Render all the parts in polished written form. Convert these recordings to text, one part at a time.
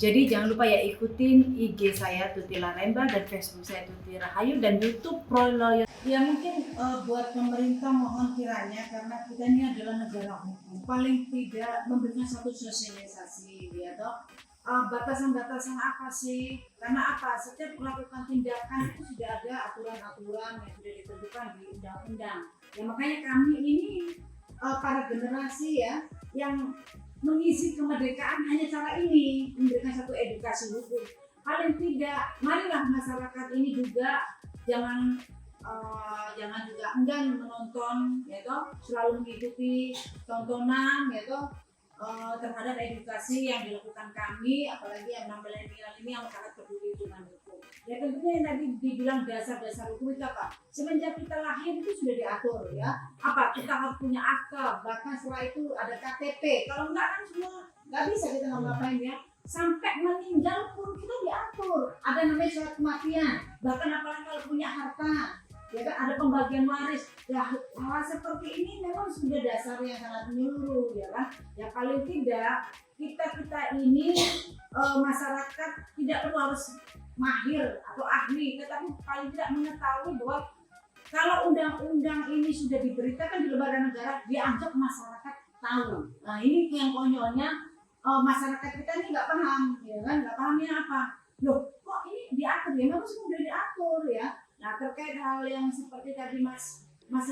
Jadi jangan lupa ya ikutin IG saya Tuti Laremba dan Facebook saya Tuti Rahayu dan YouTube Pro Lawyer. Ya mungkin buat pemerintah mohon kiranya karena kita ini adalah negara hukum, paling tidak memberikan satu sosialisasi ya toh. Batasan-batasan apa sih? Karena apa? Setiap melakukan tindakan itu sudah ada aturan-aturan yang sudah ditentukan di undang-undang. Ya makanya kami ini para generasi ya yang mengisi kemerdekaan hanya cara ini, memberikan satu edukasi hukum. Paling tidak, marilah masyarakat ini juga jangan juga enggan menonton, ya toh, selalu mengikuti tontonan, ya toh, terhadap edukasi yang dilakukan kami, apalagi yang milenial ini yang sangat peduli dengan hukum. Ya tentunya yang tadi dibilang dasar-dasar hukum itu apa? Semenjak kita lahir itu sudah diatur ya. Apa? Kita harus punya akta, bahkan setelah itu ada KTP. Kalau enggak kan semua nggak bisa kita ngapain ya. Sampai meninggal pun kita diatur. Ada namanya surat kematian. Bahkan apalagi kalau punya harta, ya kan ada pembagian waris. Ya hal seperti ini memang sudah dasar yang sangat menyeluruh, ya kan. Ya paling tidak kita ini masyarakat tidak perlu harus mahir atau ahli, tetapi paling tidak mengetahui bahwa kalau undang-undang ini sudah diberitakan di lembaga negara, dianggap masyarakat tahu. Nah ini yang konyolnya, masyarakat kita ini nggak paham, ya kan? Nggak pahamnya apa? Loh, kok ini diatur ya? Memang sudah diatur ya. Nah terkait hal yang seperti tadi Mas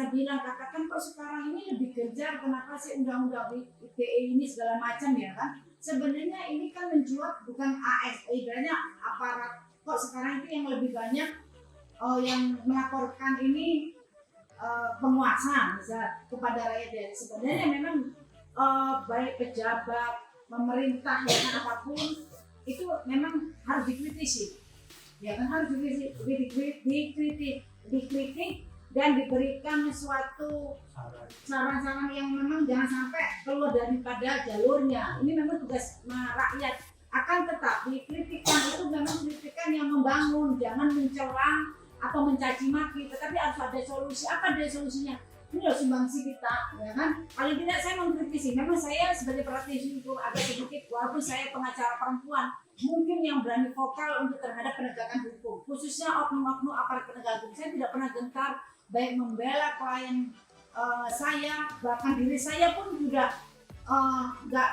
bilang, katakan kok sekarang ini lebih gencar, kenapa sih undang-undang ITE ini segala macam ya kan? Sebenarnya ini kan mencuat bukan ASN, ibaratnya aparat. Kok sekarang itu yang lebih banyak yang melaporkan ini penguasa misal kepada rakyat ya. Sebenarnya memang baik pejabat, pemerintah ya kan apapun itu memang harus dikritisi. Ya kan harus dikritik dan diberikan suatu saran-saran yang memang jangan sampai keluar daripada jalurnya. Ini memang tugas rakyat. Akan tetapi kritikan itu memang kritikan yang membangun, jangan mencela atau mencaci maki, tetapi harus ada solusi. Apa ada solusinya? Ini loh sumbangsi kita, ya kan? Paling tidak saya mengkritisi. Memang saya sebagai praktisi itu agak sedikit, walaupun saya pengacara perempuan, mungkin yang berani vokal untuk terhadap penegakan hukum, khususnya oknum-oknum aparat penegak hukum. Saya tidak pernah gentar baik membela klien saya, bahkan diri saya pun juga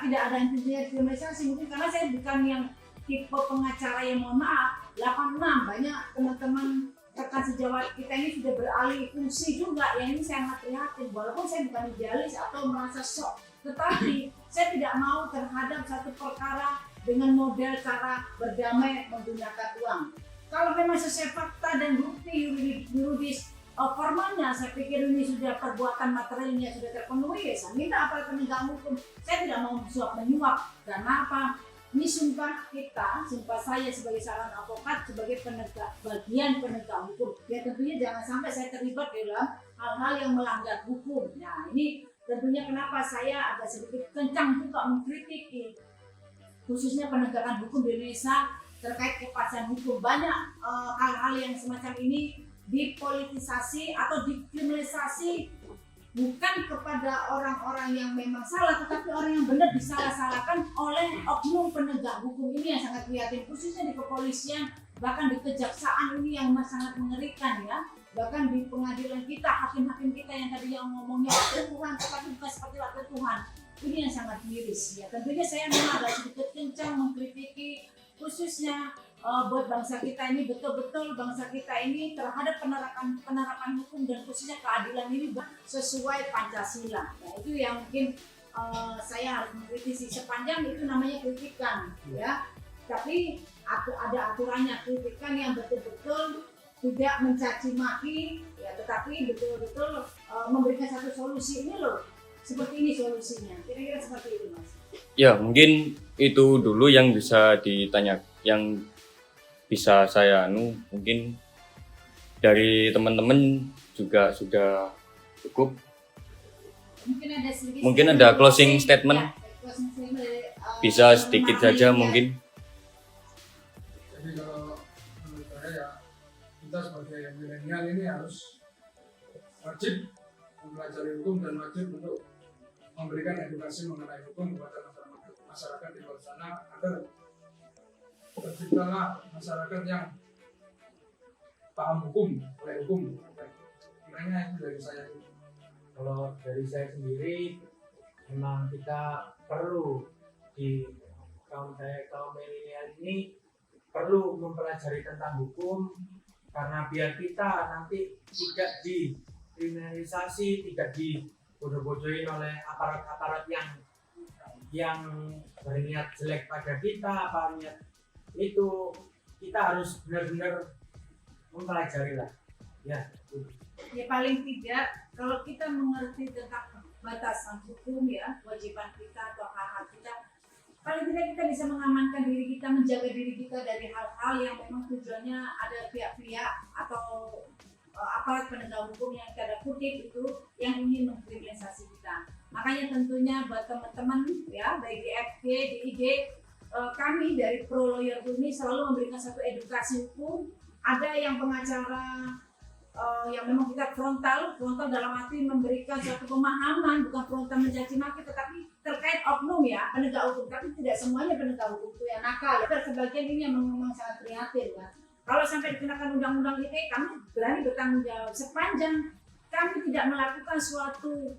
tidak ada intimidasi, mungkin karena saya bukan yang tipe pengacara yang mohon maaf 86. Banyak teman-teman rekan sejawat kita ini sudah beralih fungsi juga, yang ini saya sangat prihatin. Walaupun saya bukan idealis atau merasa sok, tetapi saya tidak mau terhadap satu perkara dengan model cara berdamai menggunakan uang. Kalau memang sesuai fakta dan bukti yuridis formalnya, saya pikir ini sudah perbuatan materialnya sudah terpenuhi, ya saya minta aparat penegak hukum. Saya tidak mau suap menyuap. Karena apa? Ini sumpah kita, sumpah saya sebagai seorang advokat, sebagai bagian penegak hukum. Ya tentunya jangan sampai saya terlibat dalam hal-hal yang melanggar hukum. Nah ini tentunya kenapa saya agak sedikit kencang juga mengkritik khususnya penegakan hukum di Indonesia terkait kepastian hukum. Banyak hal-hal yang semacam ini dipolitisasi atau dikriminalisasi, bukan kepada orang-orang yang memang salah, tetapi orang yang benar disalah-salahkan oleh oknum penegak hukum ini yang sangat prihatin, khususnya di kepolisian, bahkan di kejaksaan ini yang sangat mengerikan ya. Bahkan di pengadilan kita, hakim-hakim kita yang tadinya ngomongnya wakil Tuhan, tetapi bukan seperti wakil Tuhan. Ini yang sangat miris ya. Tentunya saya memang agak sedikit kencang mengkritiki, khususnya buat bangsa kita ini, betul-betul bangsa kita ini terhadap penerapan hukum dan khususnya keadilan ini sesuai Pancasila. Nah itu yang mungkin saya harus mengkritisi. Sepanjang itu namanya kritikan ya, tapi ada aturannya. Kritikan yang betul-betul tidak mencaci maki ya, tetapi betul-betul memberikan satu solusi. Ini loh, seperti ini solusinya, kira-kira seperti itu Mas. Ya mungkin itu dulu yang bisa ditanya, yang bisa saya mungkin dari teman-teman juga sudah cukup. Mungkin ada closing statement, bisa sedikit saja mungkin. Jadi kalau menurut saya ya, kita sebagai milenial ini harus wajib mempelajari hukum dan wajib untuk memberikan edukasi mengenai hukum kepada masyarakat di luar sana agar terciptalah masyarakat yang paham hukum, oleh hukum. Kiranya itu dari saya. Kalau dari saya sendiri, memang kita perlu di kaum milenial ini perlu mempelajari tentang hukum, karena biar kita nanti tidak dikriminalisasi, tidak dibodoh-bodohin oleh aparat-aparat yang berniat jelek pada kita, apa niat itu, kita harus benar-benar mempelajari lah. Ya, Ya paling tidak kalau kita mengerti tentang batasan hukum ya, kewajiban kita atau hak-hak kita, paling tidak kita bisa mengamankan diri kita, menjaga diri kita dari hal-hal yang memang tujuannya ada pihak-pihak atau aparat penegak hukum yang tanda kutip itu yang ingin mengkriminalisasi kita. Makanya tentunya buat teman-teman ya, baik di FG, di IG, kami dari Pro Lawyer ini selalu memberikan satu edukasi hukum. Ada yang pengacara yang memang kita frontal dalam arti memberikan suatu pemahaman, bukan frontal mencaci maki, tetapi terkait oknum ya, penegak hukum. Tapi tidak semuanya penegak hukum itu yang nakal. Sebagian ini yang memang sangat prihatin ya. Kalau sampai dikenakan undang-undang ITE, kami berani bertanggung jawab sepanjang kami tidak melakukan suatu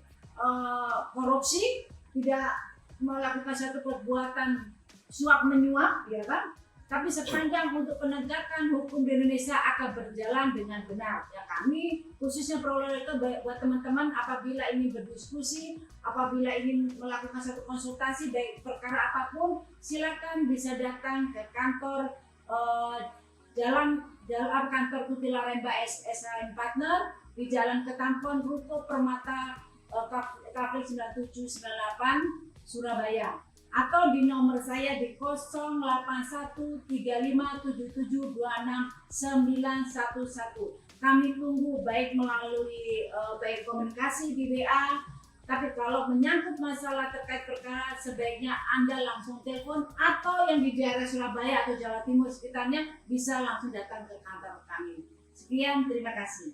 korupsi, tidak melakukan suatu perbuatan suap menyuap, ya kan? Tapi sepanjang untuk penegakan hukum di Indonesia akan berjalan dengan benar. Ya kami khususnya Pro Lawyer itu buat teman-teman apabila ingin berdiskusi, apabila ingin melakukan satu konsultasi baik perkara apapun, silakan bisa datang ke kantor kantor Kutila Remba SSN Partner di Jalan Ketampon, Ruko Permata Kapling 9798 Surabaya. Atau di nomor saya di 081357726911. Kami tunggu baik melalui baik komunikasi di WA, tapi kalau menyangkut masalah terkait perkara sebaiknya Anda langsung telepon, atau yang di daerah Surabaya atau Jawa Timur sekitarnya bisa langsung datang ke kantor kami. Sekian, terima kasih.